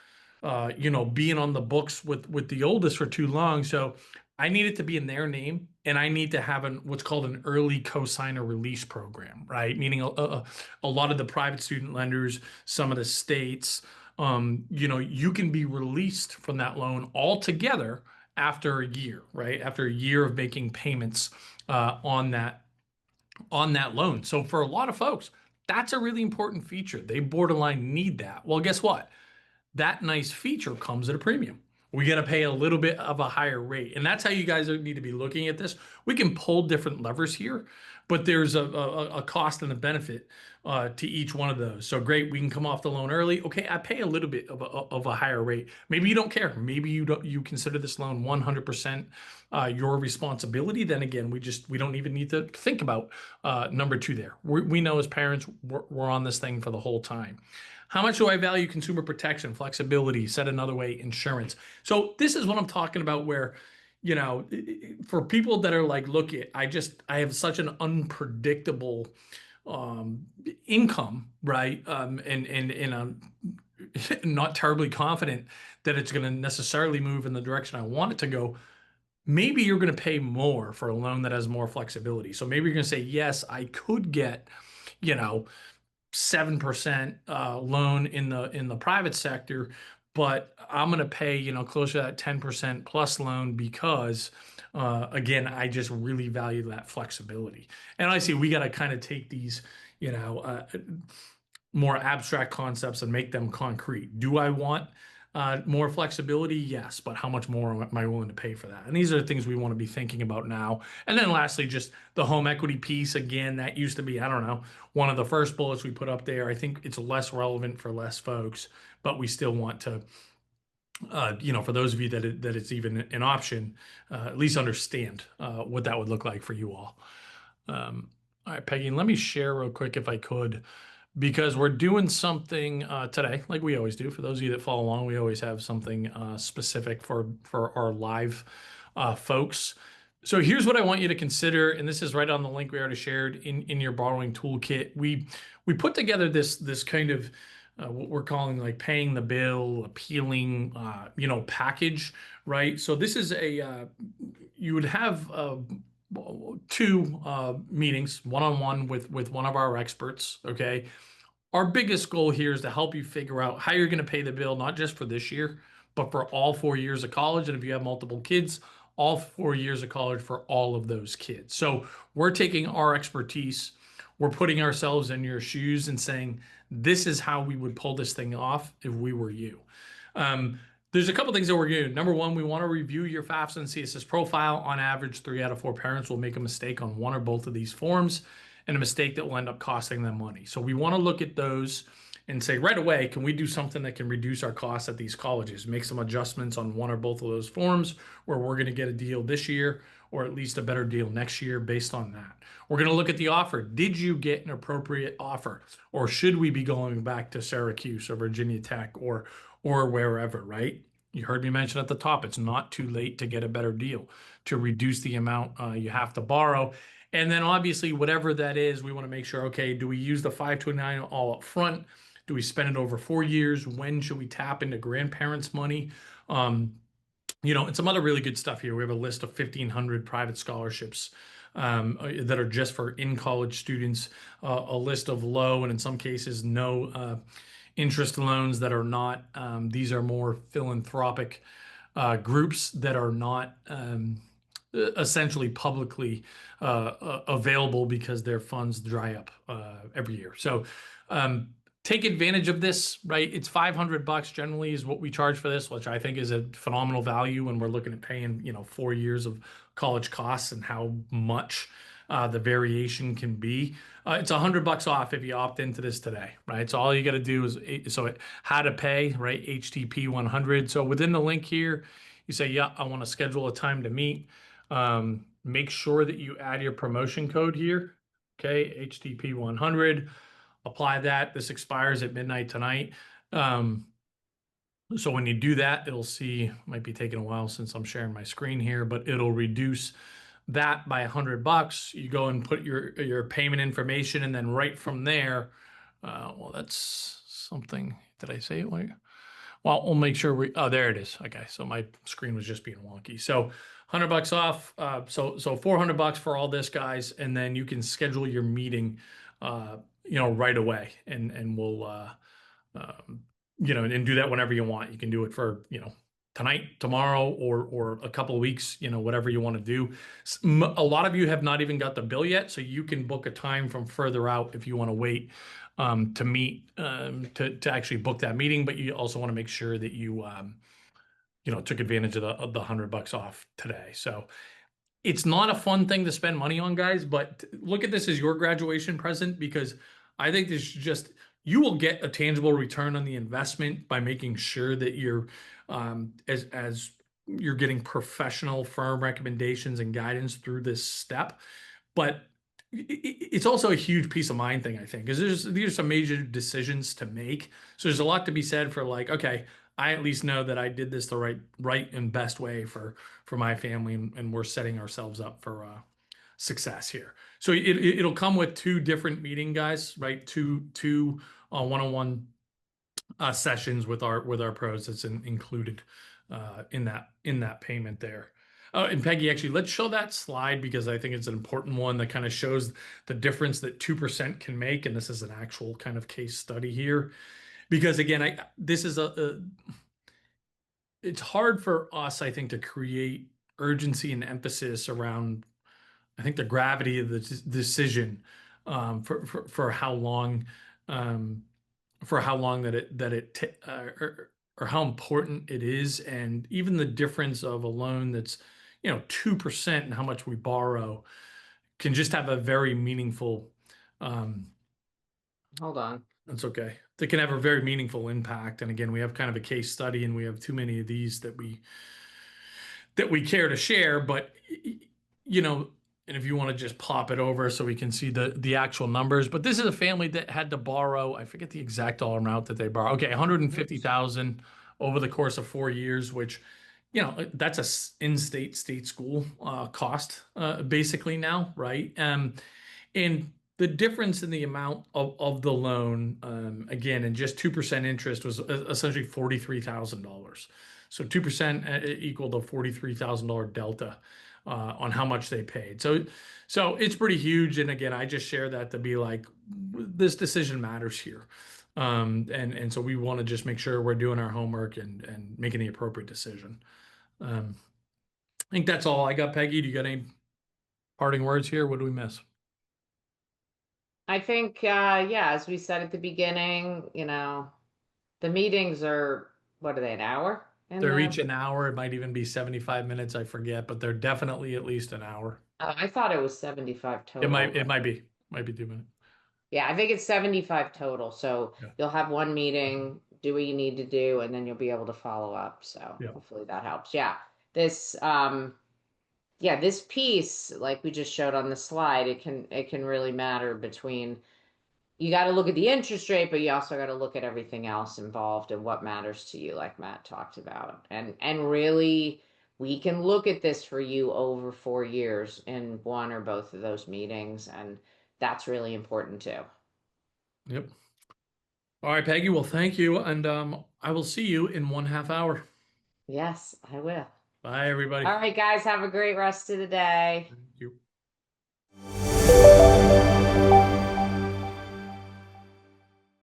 being on the books with the oldest for too long. So I need it to be in their name, and I need to have what's called an early cosigner release program, right? Meaning a lot of the private student lenders, some of the states, you can be released from that loan altogether after a year, right? After a year of making payments on that loan. So for a lot of folks, that's a really important feature. They borderline need that. Well, guess what? That nice feature comes at a premium. We got to pay a little bit of a higher rate. And that's how you guys need to be looking at this. We can pull different levers here, but there's a cost and a benefit to each one of those. So great, we can come off the loan early. Okay, I pay a little bit of a higher rate. Maybe you don't care. Maybe you consider this loan 100% your responsibility. Then again, we don't even need to think about number two there. We know as parents, we're on this thing for the whole time. How much do I value consumer protection, flexibility, said another way, insurance? So this is what I'm talking about where, for people that are like, look, I have such an unpredictable income, right? And I'm not terribly confident that it's going to necessarily move in the direction I want it to go. Maybe you're going to pay more for a loan that has more flexibility. So maybe you're going to say, yes, I could get, you know, 7% loan in the private sector, but I'm going to pay, closer to that 10% plus loan because again, I just really value that flexibility. And I see we got to kind of take these, you know, uh, more abstract concepts and make them concrete. Do I want more flexibility? Yes, but how much more am I willing to pay for that? And these are the things we want to be thinking about now. And then lastly, just the home equity piece. Again, that used to be, I don't know, one of the first bullets we put up there. I think it's less relevant for less folks, but we still want to, for those of you that it's even an option, at least understand what that would look like for you all. All right, Peggy, let me share real quick if I could because we're doing something today, like we always do. For those of you that follow along, we always have something specific for our live folks. So here's what I want you to consider, and this is right on the link we already shared in your borrowing toolkit. We put together this kind of what we're calling like paying the bill, appealing, package, right? So this is you would have two meetings, one-on-one with one of our experts, okay? Our biggest goal here is to help you figure out how you're going to pay the bill, not just for this year, but for all 4 years of college. And if you have multiple kids, all 4 years of college for all of those kids. So we're taking our expertise, we're putting ourselves in your shoes and saying, this is how we would pull this thing off if we were you. There's a couple things that we're going to do. Number one, we want to review your FAFSA and CSS profile. On average, 3 out of 4 parents will make a mistake on one or both of these forms, and a mistake that will end up costing them money. So we want to look at those and say right away, can we do something that can reduce our costs at these colleges? Make some adjustments on one or both of those forms where we're going to get a deal this year or at least a better deal next year based on that. We're going to look at the offer. Did you get an appropriate offer? Or should we be going back to Syracuse or Virginia Tech or wherever, right? You heard me mention at the top, it's not too late to get a better deal, to reduce the amount you have to borrow. And then obviously, whatever that is, we want to make sure, okay, do we use the 529 all up front? Do we spend it over 4 years? When should we tap into grandparents' money? And some other really good stuff here. We have a list of 1,500 private scholarships that are just for in-college students, a list of low and in some cases no interest loans that are not. These are more philanthropic groups that are not essentially publicly available because their funds dry up every year. So take advantage of this, right? It's $500 generally is what we charge for this, which I think is a phenomenal value when we're looking at paying, 4 years of college costs and how much the variation can be. It's $100 off if you opt into this today, right? So all you got to do is how to pay, right? HTP 100. So within the link here, you say, yeah, I want to schedule a time to meet. Make sure that you add your promotion code here. Okay, HTP 100. Apply that. This expires at midnight tonight. So when you do that, it'll see, might be taking a while since I'm sharing my screen here, but it'll reduce that by $100. You go and put your payment information, and then right from there, well, that's something. Did I say it? Well, we'll make sure oh, there it is. Okay. So my screen was just being wonky. So $100 off. So $400 for all this, guys. And then you can schedule your meeting, right away. And we'll, um, and do that whenever you want. You can do it for, tonight, tomorrow, or a couple of weeks, whatever you want to do. A lot of you have not even got the bill yet, so you can book a time from further out if you want to wait to meet to actually book that meeting. But you also want to make sure that you took advantage of the $100 off today. So it's not a fun thing to spend money on, guys, but look at this as your graduation present, because I think this is just, you will get a tangible return on the investment by making sure that you're as you're getting professional firm recommendations and guidance through this step. But it's also a huge peace of mind thing, I think, because these are some major decisions to make. So there's a lot to be said for, like, okay, I at least know that I did this the right and best way for my family, and we're setting ourselves up for success here. So it'll come with two different meeting, guys, right? Two one-on-one sessions with our pros. That's included in that payment there. And Peggy, actually, let's show that slide, because I think it's an important one that kind of shows the difference that 2% can make. And this is an actual kind of case study here, because again, this is it's hard for us, I think, to create urgency and emphasis around, I think, the gravity of the decision, for how long, um, or how important it is, and even the difference of a loan that's 2% and how much we borrow can just have a very meaningful. Hold on. That's okay. They can have a very meaningful impact. And again, we have kind of a case study, and we have too many of these that we care to share. But and if you want to just pop it over so we can see the actual numbers. But this is a family that had to borrow, I forget the exact dollar amount that they borrow. Okay, 150,000 over the course of 4 years, which that's a in-state state school cost basically now, right? And the difference in the amount of the loan, again, and just 2% interest, was essentially $43,000. So 2% equaled a $43,000 delta on how much they paid. So it's pretty huge. And again, I just share that to be like, this decision matters here. And so we want to just make sure we're doing our homework and making the appropriate decision. I think that's all I got. Peggy, do you got any parting words here? What do we miss? I think, yeah, as we said at the beginning, the meetings are, what are they, an hour in They're the, each an hour. It might even be 75 minutes. I forget, but they're definitely at least an hour. I thought it was 75 It total, might, it but might be 2 minutes. yeah, I think it's 75 total. So Yeah. you'll have one meeting, do what you need to do, and then you'll be able to follow up. So Yeah. hopefully that helps. Yeah. This, yeah, this piece, like we just showed on the slide, it can really matter between, you got to look at the interest rate, but you also got to look at everything else involved and what matters to you, like Matt talked about. And really, we can look at this for you over 4 years in one or both of those meetings, and that's really important too. Yep. All right, Peggy. Well, thank you. And I will see you in 1/2 hour. Yes, I will. Bye, everybody. All right, guys, have a great rest of the day. Thank you.